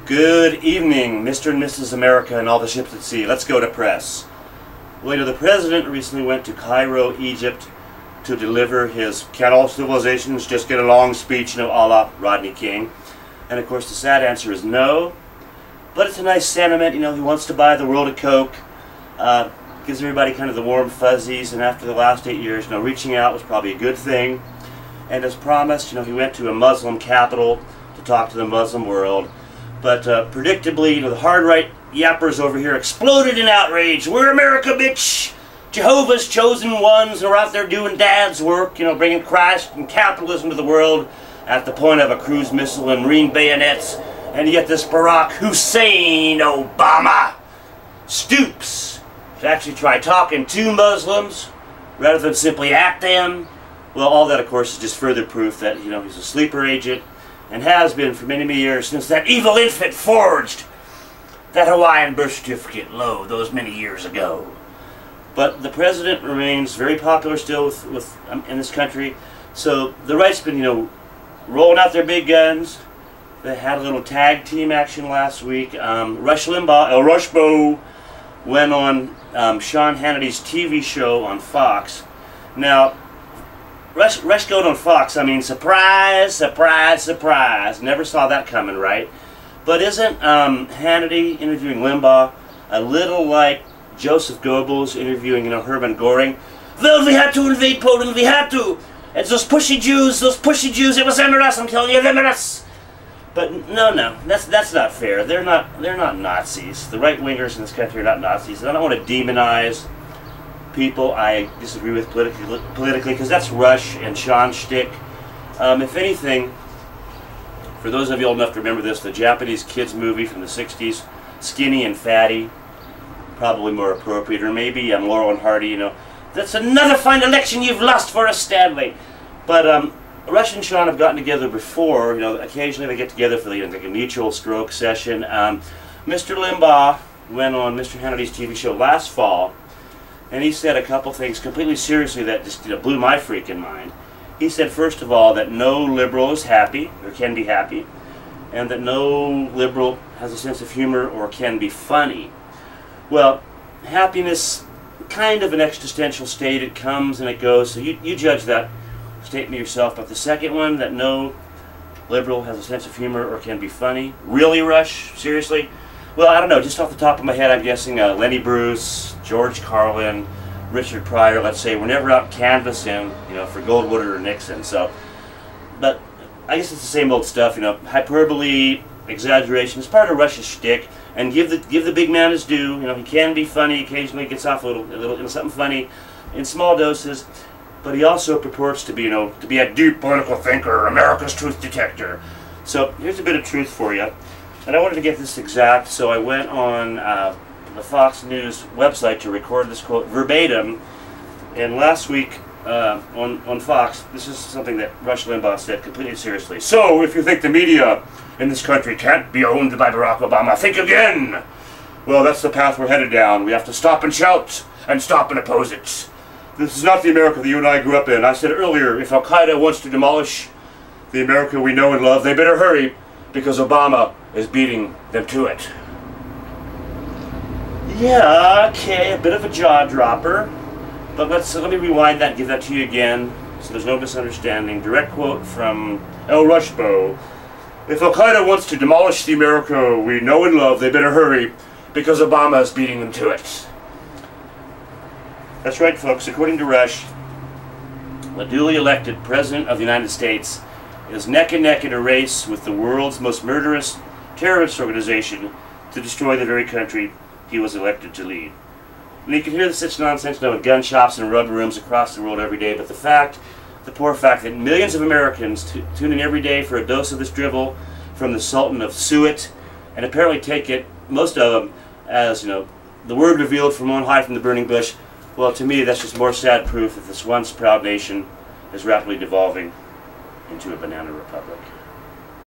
Good evening, Mr. and Mrs. America and all the ships at sea. Let's go to press. Well, you know, the president recently went to Cairo, Egypt, to deliver his "Can all civilizations just get along" speech, a la Rodney King. And of course, the sad answer is no. But it's a nice sentiment. He wants to buy the world a Coke. Gives everybody kind of the warm fuzzies. And after the last 8 years, reaching out was probably a good thing. And as promised, he went to a Muslim capital to talk to the Muslim world. But predictably, the hard right yappers over here exploded in outrage. We're America, bitch! Jehovah's chosen ones are out there doing dad's work, bringing Christ and capitalism to the world at the point of a cruise missile and Marine bayonets. And yet this Barack Hussein Obama stoops to actually try talking to Muslims rather than simply at them. Well, all that, of course, is just further proof that, he's a sleeper agent, and has been for many, many years since that evil infant forged that Hawaiian birth certificate, those many years ago. But the president remains very popular still in this country. So the right's been, rolling out their big guns. They had a little tag team action last week. Rush Limbaugh went on Sean Hannity's TV show on Fox. Now, Rush going on Fox, surprise, surprise, surprise. Never saw that coming, right? But isn't Hannity interviewing Limbaugh a little like Joseph Goebbels interviewing, Hermann Göring? Well, we had to invade Poland, we had to. And those pushy Jews, it was Emirates, I'm telling you, Emirates. But no, that's not fair. They're not Nazis. The right-wingers in this country are not Nazis. And I don't want to demonize people I disagree with politically, because that's Rush and Sean's shtick. If anything, for those of you old enough to remember this, the Japanese kids movie from the 60s, Skinny and Fatty, probably more appropriate, or maybe Laurel and Hardy, that's another fine election you've lost for us, Stanley. But Rush and Sean have gotten together before. Occasionally they get together for like a mutual stroke session. Mr. Limbaugh went on Mr. Hannity's TV show last fall, and he said a couple things completely seriously that just blew my freaking mind. He said, first of all, that no liberal is happy, or can be happy, and that no liberal has a sense of humor or can be funny. Well, happiness, kind of an existential state. It comes and it goes, so you judge that statement yourself. But the second one, that no liberal has a sense of humor or can be funny. Really, Rush? Seriously? Well, I don't know. Just off the top of my head, I'm guessing Lenny Bruce, George Carlin, Richard Pryor, let's say, were never out canvassing, for Goldwater or Nixon. So, but I guess it's the same old stuff, hyperbole, exaggeration. It's part of Rush's shtick. And give the big man his due. He can be funny occasionally. Gets off a little something funny in small doses. But he also purports to be, to be a deep political thinker, America's truth detector. So here's a bit of truth for you. And I wanted to get this exact, so I went on the Fox News website to record this quote verbatim. And last week on Fox, this is something that Rush Limbaugh said completely seriously. So if you think the media in this country can't be owned by Barack Obama, think again. Well, that's the path we're headed down. We have to stop and shout and stop and oppose it. This is not the America that you and I grew up in. I said earlier, if Al-Qaeda wants to demolish the America we know and love, they better hurry, because Obama is beating them to it. Yeah, okay, a bit of a jaw dropper. But let me rewind that and give that to you again, so there's no misunderstanding. Direct quote from El Rushbo. If Al-Qaeda wants to demolish the America we know and love, they better hurry, because Obama is beating them to it. That's right, folks. According to Rush, the duly elected President of the United States is neck and neck in a race with the world's most murderous terrorist organization to destroy the very country he was elected to lead. And you can hear such nonsense in gun shops and rubber rooms across the world every day, but the poor fact that millions of Americans tune in every day for a dose of this drivel from the Sultan of Suet, and apparently take it, most of them, as, the word revealed from on high from the burning bush. Well, to me, that's just more sad proof that this once proud nation is rapidly devolving into a banana republic.